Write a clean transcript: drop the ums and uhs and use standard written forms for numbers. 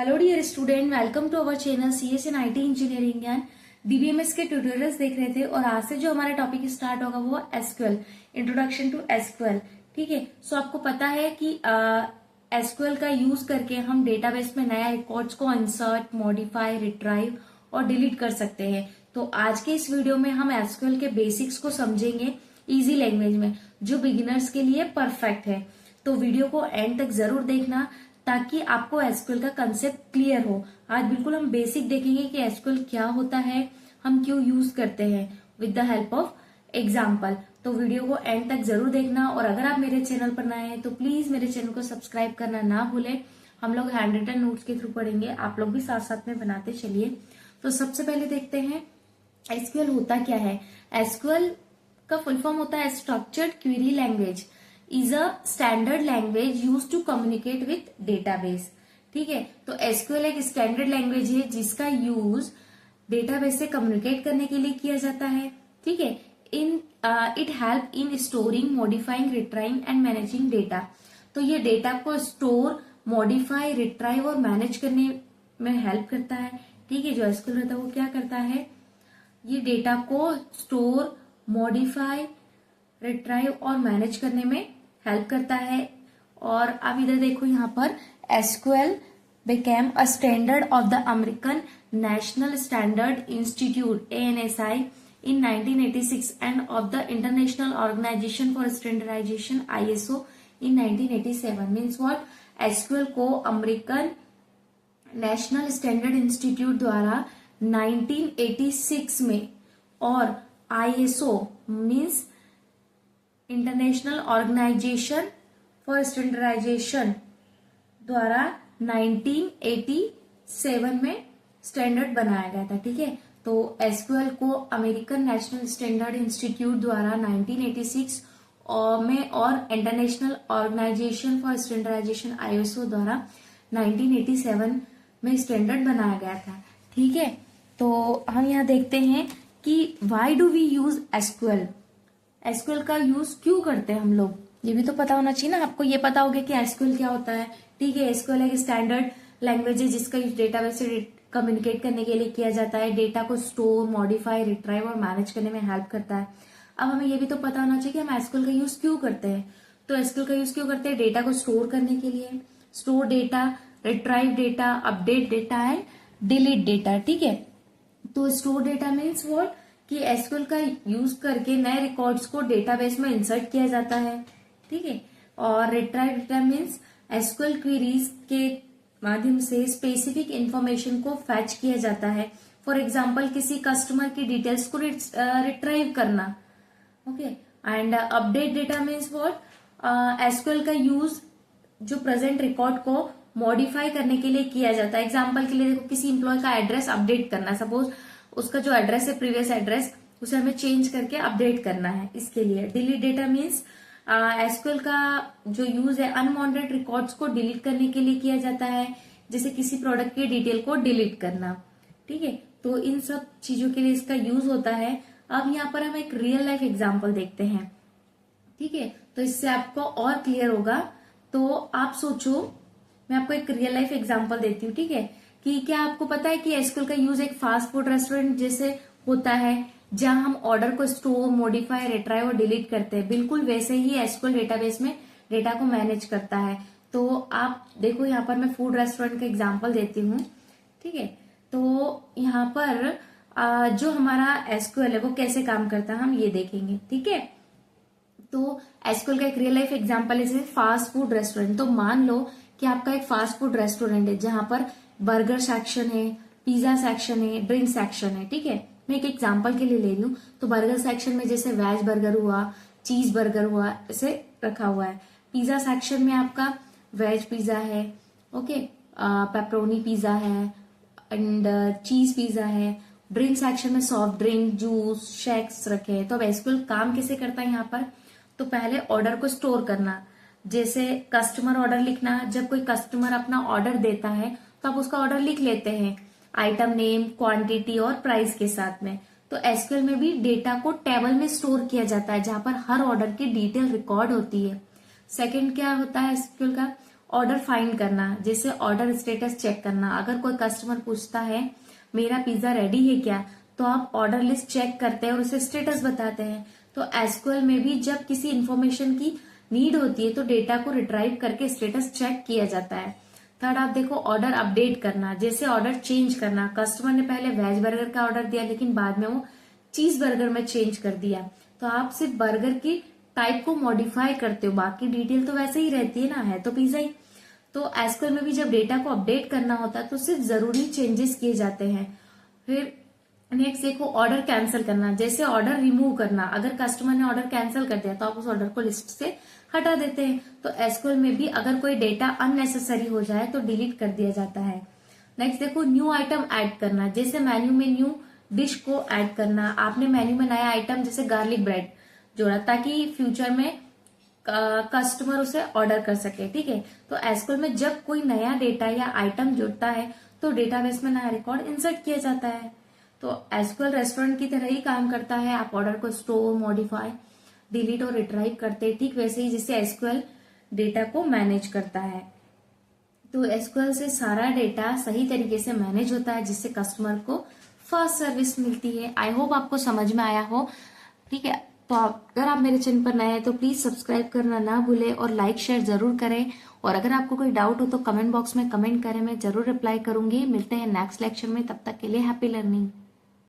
Hello dear student, welcome to our channel CS in IT engineering and DBMS के tutorials देख रहे थे। और आज से जो हमारा टॉपिक स्टार्ट होगा वो एसक्यूएल, इंट्रोडक्शन टू एसक्यूएल। ठीक है, सो आपको पता है कि एसक्यूएल का यूज करके हम डेटाबेस में नया रिकॉर्ड्स को इंसर्ट, मॉडिफाई, रिट्राइव और डिलीट कर सकते हैं। तो आज के इस वीडियो में हम एसक्यूएल के बेसिक्स को समझेंगे इजी लैंग्वेज में, जो बिगिनर्स के लिए परफेक्ट है। तो वीडियो को एंड तक जरूर देखना ताकि आपको एसक्यूएल का कंसेप्ट क्लियर हो। आज बिल्कुल हम बेसिक देखेंगे कि एसक्यूएल क्या होता है, हम क्यों यूज करते हैं, with the help of example. तो वीडियो को एंड तक जरूर देखना। और अगर आप मेरे चैनल पर नए हैं तो प्लीज मेरे चैनल को सब्सक्राइब करना ना भूलें। हम लोग हैंड रिटन नोट्स के थ्रू पढ़ेंगे, आप लोग भी साथ साथ में बनाते चलिए। तो सबसे पहले देखते हैं एसक्यूएल होता क्या है। एसक्यूएल का फुल फॉर्म होता है structured query language is a standard language used to communicate with database। ठीक है, तो एसक्यूएल एक स्टैंडर्ड लैंग्वेज है जिसका यूज डेटाबेस से कम्युनिकेट करने के लिए किया जाता है। ठीक है, it help in storing, modifying, retrieving and managing data. तो ये डेटा को स्टोर, मॉडिफाई, रिट्राइव और मैनेज करने में हेल्प करता है। ठीक है, जो एसक्यूएल रहता है वो क्या करता है, ये डेटा को स्टोर, मॉडिफाई, रिट्राइव और मैनेज करने में हेल्प करता है। और अब इधर देखो, यहाँ पर SQL became a standard of the American National Standard Institute ANSI in 1986 and of the International Organization for Standardization ISO in 1987। Means what? SQL को अमेरिकन नेशनल स्टैंडर्ड इंस्टीट्यूट द्वारा 1986 में और ISO means International Organization for Standardization द्वारा 1987 में standard बनाया गया था। ठीक है, तो एसक्यूएल को अमेरिकन नेशनल स्टैंडर्ड इंस्टीट्यूट द्वारा 1986 में और International Organization for Standardization ISO द्वारा 1987 में स्टैंडर्ड बनाया गया था। ठीक है, तो हम यहाँ देखते हैं कि why do we use SQL. SQL का यूज क्यों करते हैं हम लोग, ये भी तो पता होना चाहिए ना। आपको ये पता होगा कि एसक्यूएल क्या होता है। ठीक है, एसक्यूएल एक स्टैंडर्ड लैंग्वेज है जिसका यूज डेटाबेस से कम्युनिकेट करने के लिए किया जाता है। डेटा को स्टोर, मॉडिफाई, रिट्राइव और मैनेज करने में हेल्प करता है। अब हमें ये भी तो पता होना चाहिए कि हम एसक्यूएल का यूज क्यों करते हैं। तो एसक्यूएल का यूज क्यों करते हैं, डेटा को स्टोर करने के लिए, store data, retrieve data, update data and delete data. ठीक है, तो स्टोर डेटा मीन्स व्हाट, कि एसक्यूएल का यूज करके नए रिकॉर्ड्स को डेटाबेस में इंसर्ट किया जाता है। ठीक है, और retrieve data means SQL queries के माध्यम से स्पेसिफिक इंफॉर्मेशन को फैच किया जाता है। फॉर एग्जांपल, किसी कस्टमर की डिटेल्स को रिट्राइव करना। Okay, and update data means what, SQL का यूज जो प्रेजेंट रिकॉर्ड को मॉडिफाई करने के लिए किया जाता है। एग्जाम्पल के लिए देखो, किसी इंप्लॉय का एड्रेस अपडेट करना, सपोज उसका जो एड्रेस है प्रीवियस एड्रेस, उसे हमें चेंज करके अपडेट करना है, इसके लिए। डिलीट डेटा मीन्स एसक्यूएल का जो यूज है अनवांटेड रिकॉर्ड्स को डिलीट करने के लिए किया जाता है, जैसे किसी प्रोडक्ट की डिटेल को डिलीट करना। ठीक है, तो इन सब चीजों के लिए इसका यूज होता है। अब यहाँ पर हम एक रियल लाइफ एग्जाम्पल देखते हैं। ठीक है, तो इससे आपको और क्लियर होगा। तो आप सोचो, मैं आपको एक रियल लाइफ एग्जाम्पल देती हूँ। ठीक है, कि क्या आपको पता है कि एसक्यूएल का यूज एक फास्ट फूड रेस्टोरेंट जैसे होता है, जहां हम ऑर्डर को स्टोर, मॉडिफाई, रिट्राइव और डिलीट करते हैं, बिल्कुल वैसे ही एसक्यूएल डेटाबेस में डेटा को मैनेज करता है। तो आप देखो, यहाँ पर मैं फूड रेस्टोरेंट का एग्जांपल देती हूँ। ठीक है, तो यहाँ पर जो हमारा एसक्यूएल है वो कैसे काम करता है हम ये देखेंगे। ठीक है, तो एसक्यूएल का एक रियल लाइफ एग्जाम्पल है फास्ट फूड रेस्टोरेंट। तो मान लो कि आपका एक फास्ट फूड रेस्टोरेंट है जहां पर बर्गर सेक्शन है, पिज्जा सेक्शन है, ड्रिंक सेक्शन है। ठीक है, मैं एक एग्जांपल के लिए ले रही हूँ। तो बर्गर सेक्शन में जैसे वेज बर्गर हुआ, चीज बर्गर हुआ, ऐसे रखा हुआ है। पिज्जा सेक्शन में आपका वेज पिज्जा है, ओके, पेपरोनी पिज्जा है एंड चीज पिज्जा है। ड्रिंक सेक्शन में सॉफ्ट ड्रिंक, जूस, शेक्स रखे हैं। तो अब एसक्यूएल काम कैसे करता है यहाँ पर, तो पहले ऑर्डर को स्टोर करना, जैसे कस्टमर ऑर्डर लिखना। जब कोई कस्टमर अपना ऑर्डर देता है तो आप उसका ऑर्डर लिख लेते हैं, आइटम नेम, क्वांटिटी और प्राइस के साथ में। तो एसक्यूएल में भी डेटा को टेबल में स्टोर किया जाता है, जहां पर हर ऑर्डर की डिटेल रिकॉर्ड होती है। सेकंड क्या होता है एसक्यूएल का, ऑर्डर फाइंड करना, जैसे ऑर्डर स्टेटस चेक करना। अगर कोई कस्टमर पूछता है मेरा पिज्जा रेडी है क्या, तो आप ऑर्डर लिस्ट चेक करते हैं और उसे स्टेटस बताते हैं। तो एसक्यूएल में भी जब किसी इंफॉर्मेशन की नीड होती है तो डेटा को रिट्राइव करके स्टेटस चेक किया जाता है। थर्ड आप देखो ऑर्डर अपडेट करना, जैसे ऑर्डर चेंज करना। कस्टमर ने पहले वेज बर्गर का ऑर्डर दिया लेकिन बाद में वो चीज बर्गर में चेंज कर दिया, तो आप सिर्फ बर्गर की टाइप को मॉडिफाई करते हो, बाकी डिटेल तो वैसे ही रहती है ना, है तो पिज्जा ही। तो एसक्यूएल में भी जब डेटा को अपडेट करना होता है तो सिर्फ जरूरी चेंजेस किए जाते हैं। फिर नेक्स्ट देखो ऑर्डर कैंसिल करना, जैसे ऑर्डर रिमूव करना। अगर कस्टमर ने ऑर्डर कैंसिल कर दिया तो आप उस ऑर्डर को लिस्ट से हटा देते हैं। तो एसक्यूएल में भी अगर कोई डेटा अननेसेसरी हो जाए तो डिलीट कर दिया जाता है। नेक्स्ट देखो न्यू आइटम ऐड करना, जैसे मेन्यू में न्यू डिश को ऐड करना। आपने मेन्यू में नया आइटम जैसे गार्लिक ब्रेड जोड़ा ताकि फ्यूचर में कस्टमर उसे ऑर्डर कर सके, ठीक है। तो एसक्यूएल में जब कोई नया डेटा या आइटम जुड़ता है तो डेटाबेस में नया रिकॉर्ड इंसर्ट किया जाता है। तो एसक्यूएल रेस्टोरेंट की तरह ही काम करता है, आप ऑर्डर को स्टोर, मॉडिफाई, डिलीट और रिट्राइव करते हैं, ठीक वैसे ही जिससे एसक्यूएल डेटा को मैनेज करता है। तो एसक्यूएल से सारा डेटा सही तरीके से मैनेज होता है जिससे कस्टमर को फास्ट सर्विस मिलती है। आई होप आपको समझ में आया हो, ठीक है। तो अगर आप मेरे चैनल पर नए हैं तो प्लीज सब्सक्राइब करना ना भूलें और लाइक शेयर जरूर करें। और अगर आपको कोई डाउट हो तो कमेंट बॉक्स में कमेंट करें, मैं जरूर रिप्लाई करूंगी। मिलते हैं नेक्स्ट लेक्चर में, तब तक के लिए हैप्पी लर्निंग।